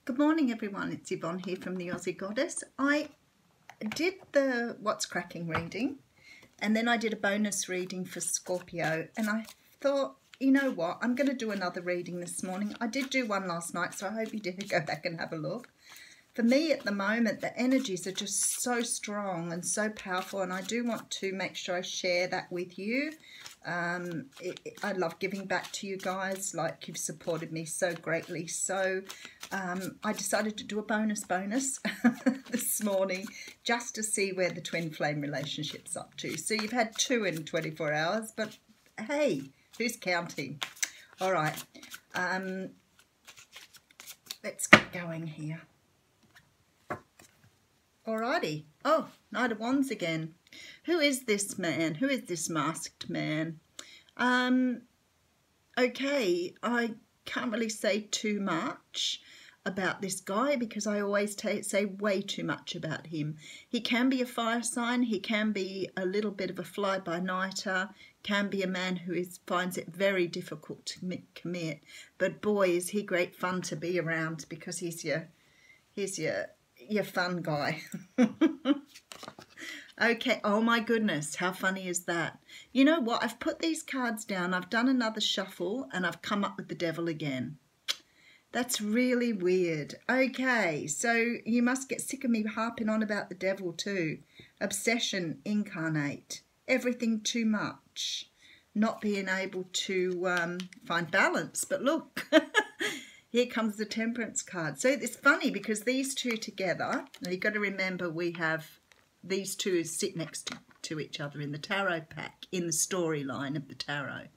Good morning everyone, it's Yvonne here from the Aussie Goddess. I did the What's Cracking reading and then I did a bonus reading for Scorpio, and I thought, you know what, I'm going to do another reading this morning. I did do one last night, so I hope you did go back and have a look. For me at the moment, the energies are just so strong and so powerful, and I do want to make sure I share that with you. I love giving back to you guys, like you've supported me so greatly. So I decided to do a bonus this morning just to see where the twin flame relationship's up to. So you've had 2 in 24 hours, but hey, who's counting? All right, let's get going here. Alrighty. Oh, Knight of Wands again. Who is this man? Who is this masked man? Okay, I can't really say too much about this guy because I always say way too much about him. He can be a fire sign. He can be a little bit of a fly-by-nighter. Can be a man who finds it very difficult to commit. But boy, is he great fun to be around because he's your fun guy. Okay, oh my goodness, how funny is that? You know what, I've put these cards down, I've done another shuffle, and I've come up with the devil again. That's really weird. Okay, so you must get sick of me harping on about the devil too. Obsession incarnate, everything too much, not being able to find balance. But look, here comes the Temperance card. So it's funny because these two together, now you've got to remember we have these two sit next to each other in the tarot pack, in the storyline of the tarot.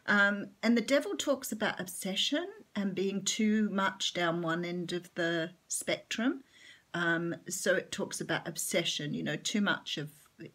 And the devil talks about obsession and being too much down one end of the spectrum. So it talks about obsession, you know, too much of,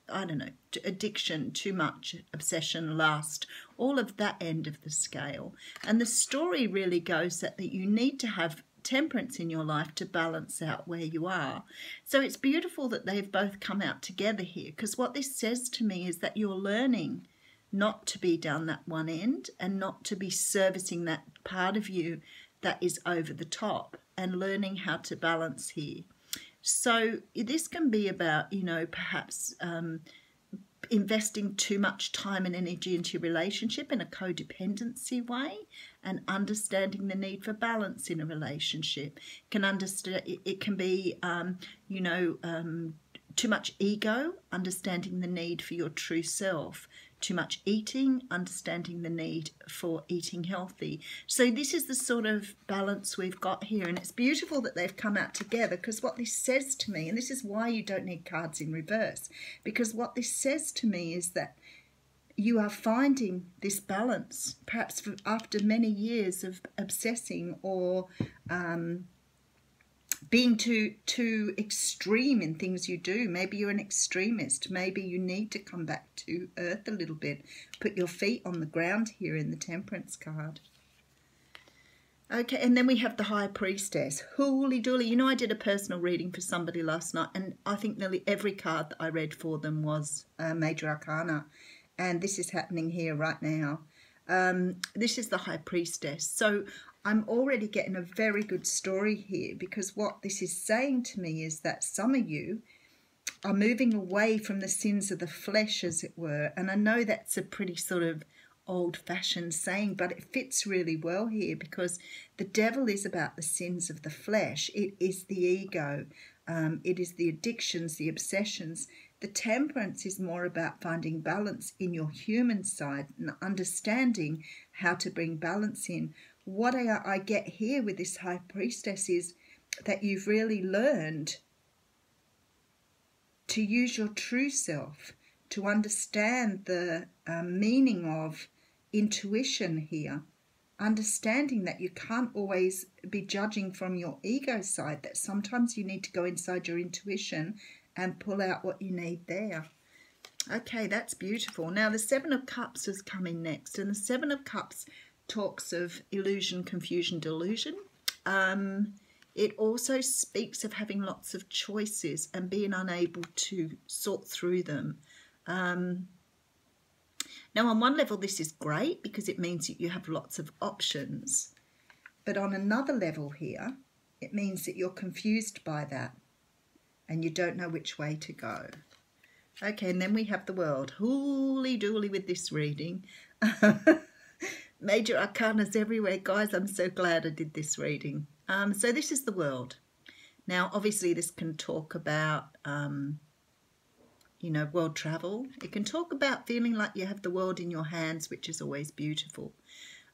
I don't know, addiction, too much, obsession, lust, all of that end of the scale. And the story really goes that you need to have temperance in your life to balance out where you are. So it's beautiful that they've both come out together here, because what this says to me is that you're learning not to be down that one end and not to be servicing that part of you that is over the top, and learning how to balance here. So this can be about, you know, perhaps investing too much time and energy into your relationship in a codependency way, and understanding the need for balance in a relationship. It can be, you know, too much ego, understanding the need for your true self. Too much eating, understanding the need for eating healthy. So this is the sort of balance we've got here, and it's beautiful that they've come out together, because what this says to me, and this is why you don't need cards in reverse, because what this says to me is that you are finding this balance, perhaps after many years of obsessing or being too extreme in things you do. Maybe you're an extremist. Maybe you need to come back to earth a little bit. Put your feet on the ground here in the Temperance card. Okay, and then we have the High Priestess. Holy dooly. You know, I did a personal reading for somebody last night, and I think nearly every card that I read for them was Major Arcana. And this is happening here right now. This is the High Priestess. So I'm already getting a very good story here, because what this is saying to me is that some of you are moving away from the sins of the flesh, as it were. And I know that's a pretty sort of old-fashioned saying, but it fits really well here, because the devil is about the sins of the flesh. It is the ego. It is the addictions, the obsessions. The Temperance is more about finding balance in your human side and understanding how to bring balance in. What I get here with this High Priestess is that you've really learned to use your true self, to understand the meaning of intuition here, understanding that you can't always be judging from your ego side, that sometimes you need to go inside your intuition and pull out what you need there. Okay, that's beautiful. Now the Seven of Cups is coming next, and the Seven of Cups talks of illusion, confusion, delusion. It also speaks of having lots of choices and being unable to sort through them. Now, on one level, this is great because it means that you have lots of options. But on another level here, It means that you're confused by that and you don't know which way to go. Okay, and then we have the World. Hooly dooly with this reading. Major arcanas everywhere. Guys, I'm so glad I did this reading. So this is the World. Now, obviously, this can talk about, you know, world travel. It can talk about feeling like you have the world in your hands, which is always beautiful.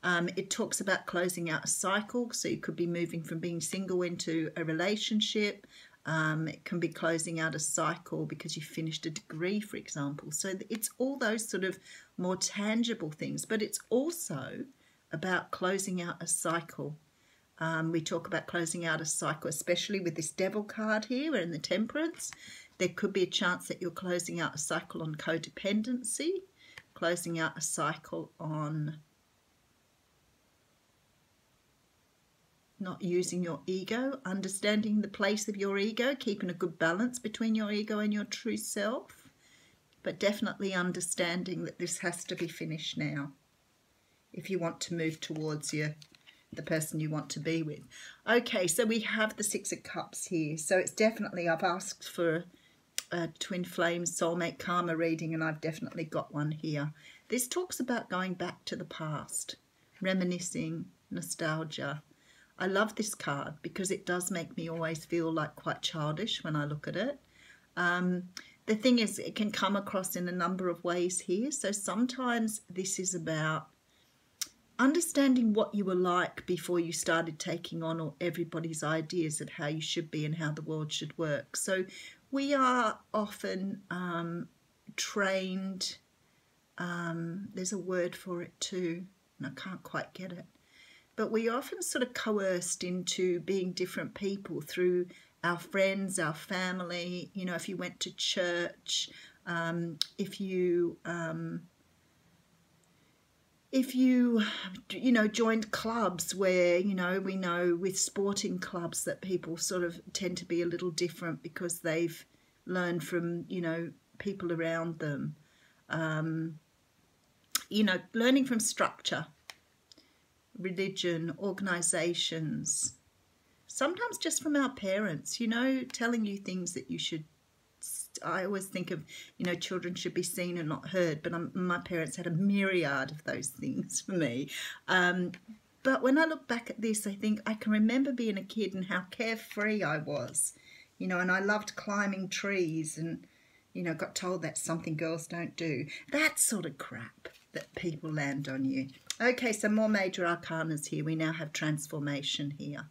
It talks about closing out a cycle. So you could be moving from being single into a relationship. It can be closing out a cycle because you finished a degree, for example. So it's all those sort of more tangible things, but it's also about closing out a cycle. We talk about closing out a cycle, especially with this Devil card here and the Temperance. There could be a chance that you're closing out a cycle on codependency, closing out a cycle on not using your ego, understanding the place of your ego, keeping a good balance between your ego and your true self, but definitely understanding that this has to be finished now if you want to move towards the person you want to be with. Okay, so we have the Six of Cups here. So it's definitely, I've asked for a Twin Flame Soulmate Karma reading, and I've definitely got one here. This talks about going back to the past, reminiscing, nostalgia. I love this card because it does make me always feel like quite childish when I look at it. The thing is, it can come across in a number of ways here. So sometimes this is about understanding what you were like before you started taking on all everybody's ideas of how you should be and how the world should work. So we are often trained, there's a word for it too, and I can't quite get it. But we often sort of coerced into being different people through our friends, our family. You know, if you went to church, if you joined clubs where, you know, we know with sporting clubs that people sort of tend to be a little different because they've learned from, you know, people around them. You know, learning from structure, religion, organisations, sometimes just from our parents, you know, telling you things that you should. I always think of, you know, children should be seen and not heard, but my parents had a myriad of those things for me. But when I look back at this, I think I can remember being a kid and how carefree I was, you know, and I loved climbing trees and, you know, got told that's something girls don't do. That sort of crap that people land on you. Okay, so more major arcanas here. We now have transformation here.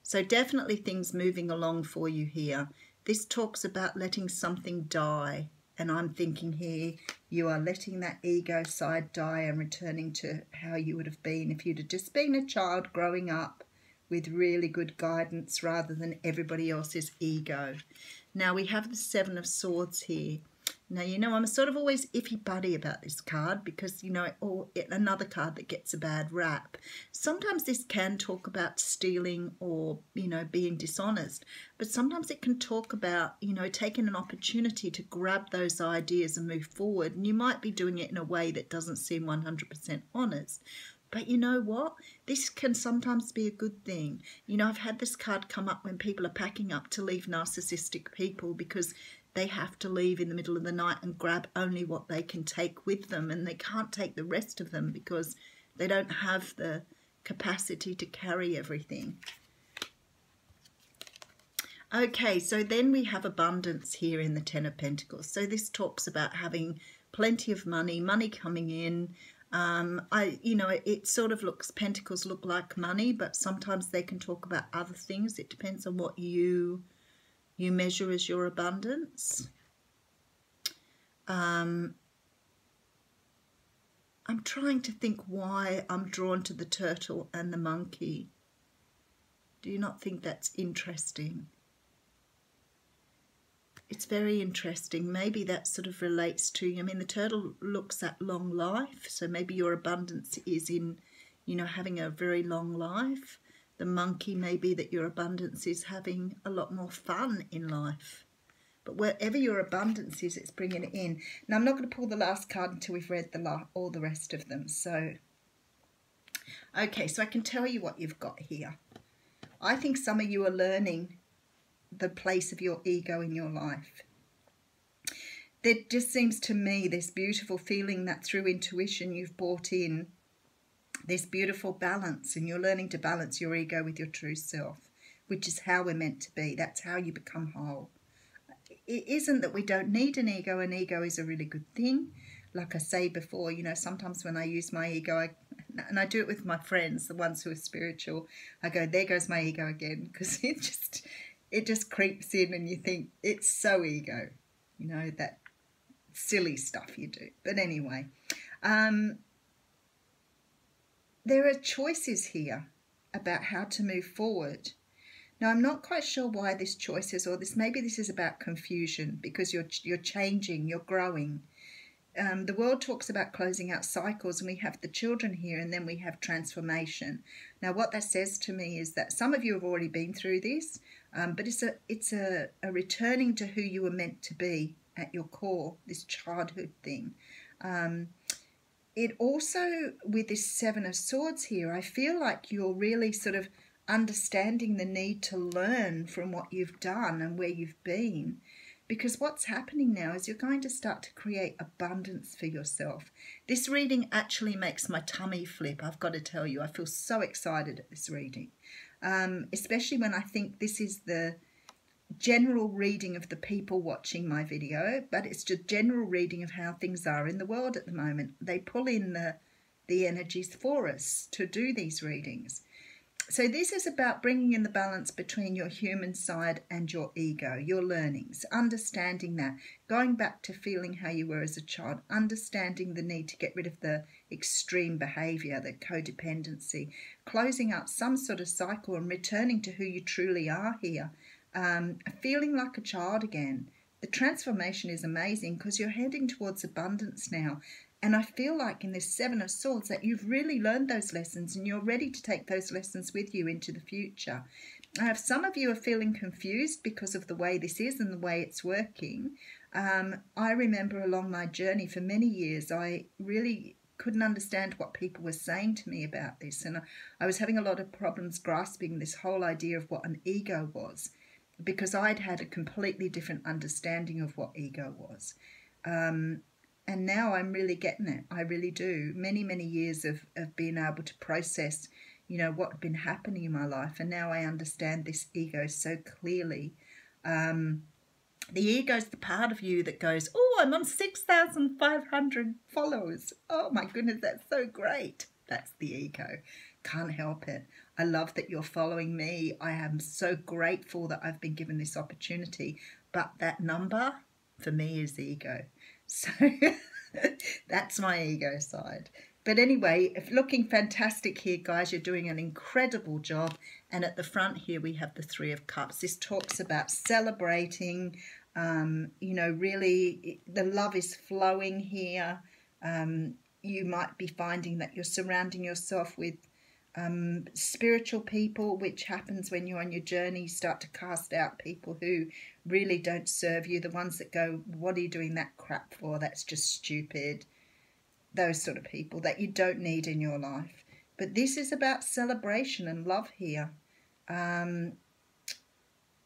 So definitely things moving along for you here. This talks about letting something die. And I'm thinking here, you are letting that ego side die and returning to how you would have been if you'd have just been a child growing up with really good guidance rather than everybody else's ego. Now we have the Seven of Swords here. Now, you know, I'm sort of always iffy-buddy about this card because, you know, or another card that gets a bad rap. Sometimes this can talk about stealing or, you know, being dishonest, but sometimes it can talk about, you know, taking an opportunity to grab those ideas and move forward. And you might be doing it in a way that doesn't seem 100% honest. But you know what? This can sometimes be a good thing. You know, I've had this card come up when people are packing up to leave narcissistic people because they have to leave in the middle of the night and grab only what they can take with them, and they can't take the rest of them because they don't have the capacity to carry everything. Okay, so then we have abundance here in the Ten of Pentacles. So this talks about having plenty of money, money coming in. You know, it sort of looks, pentacles look like money, but sometimes they can talk about other things. It depends on what you measure as your abundance. I'm trying to think why I'm drawn to the turtle and the monkey. Do you not think that's interesting? It's very interesting. Maybe that sort of relates to, I mean, the turtle looks at long life, so maybe your abundance is in, you know, having a very long life. The monkey may be that your abundance is having a lot more fun in life. But wherever your abundance is, it's bringing it in. Now, I'm not going to pull the last card until we've read all the rest of them. So, okay, so I can tell you what you've got here. I think some of you are learning the place of your ego in your life. There just seems to me this beautiful feeling that through intuition you've brought in this beautiful balance, and you're learning to balance your ego with your true self, which is how we're meant to be. That's how you become whole. It isn't that we don't need an ego. An ego is a really good thing. Like I say before, you know, sometimes when I use my ego, and I do it with my friends, the ones who are spiritual, I go, there goes my ego again, because it just creeps in and you think it's so ego, you know, that silly stuff you do. But anyway, there are choices here about how to move forward. Now, I'm not quite sure why this choice is, or maybe this is about confusion, because you're changing, you're growing. The world talks about closing out cycles, and we have the children here, and then we have transformation. Now, what that says to me is that some of you have already been through this, but it's a returning to who you were meant to be at your core, this childhood thing. It also, with this Seven of Swords here, I feel like you're really sort of understanding the need to learn from what you've done and where you've been. Because what's happening now is you're going to start to create abundance for yourself. This reading actually makes my tummy flip, I've got to tell you. I feel so excited at this reading, especially when I think this is the general reading of the people watching my video, but it's just general reading of how things are in the world at the moment. They pull in the energies for us to do these readings. So this is about bringing in the balance between your human side and your ego, your learnings, understanding that, going back to feeling how you were as a child, understanding the need to get rid of the extreme behaviour, the codependency, closing out some sort of cycle and returning to who you truly are here, feeling like a child again. The transformation is amazing because you're heading towards abundance now. And I feel like in this Seven of Swords that you've really learned those lessons and you're ready to take those lessons with you into the future. Now, if some of you are feeling confused because of the way this is and the way it's working, I remember along my journey for many years, I really couldn't understand what people were saying to me about this. And I was having a lot of problems grasping this whole idea of what an ego was, because I'd had a completely different understanding of what ego was. And now I'm really getting it. I really do. Many, many years of being able to process, you know, what had been happening in my life. And now I understand this ego so clearly. The ego is the part of you that goes, oh, I'm on 6,500 followers. Oh, my goodness, that's so great. That's the ego. Can't help it. I love that you're following me. I am so grateful that I've been given this opportunity. But that number, for me, is the ego. So that's my ego side. But anyway, looking fantastic here, guys. You're doing an incredible job. And at the front here, we have the Three of Cups. This talks about celebrating, you know, really the love is flowing here. You might be finding that you're surrounding yourself with spiritual people, which happens when you're on your journey. You start to cast out people who really don't serve you, the ones that go, what are you doing that crap for? That's just stupid. Those sort of people that you don't need in your life. But this is about celebration and love here.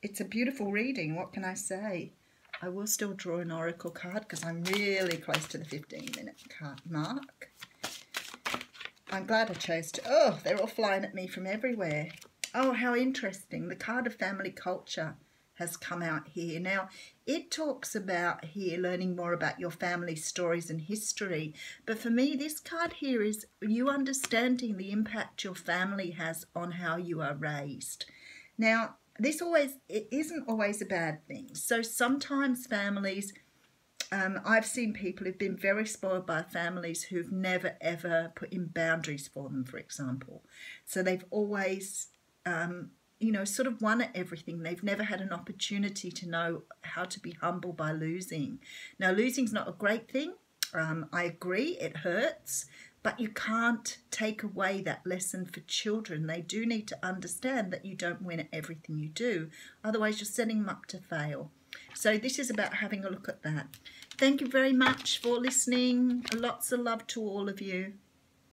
It's a beautiful reading. What can I say? I will still draw an oracle card because I'm really close to the 15-minute mark. I'm glad I chose to... Oh, they're all flying at me from everywhere. Oh, how interesting. The card of family culture has come out here. Now, it talks about here learning more about your family stories and history. But for me, this card here is you understanding the impact your family has on how you are raised. Now, it isn't always a bad thing. So sometimes families... I've seen people who've been very spoiled by families who've never, ever put in boundaries for them, for example. So they've always, you know, sort of won at everything. They've never had an opportunity to know how to be humble by losing. Now, losing's not a great thing. I agree, it hurts. But you can't take away that lesson for children. They do need to understand that you don't win at everything you do. Otherwise, you're setting them up to fail. So this is about having a look at that. Thank you very much for listening. Lots of love to all of you.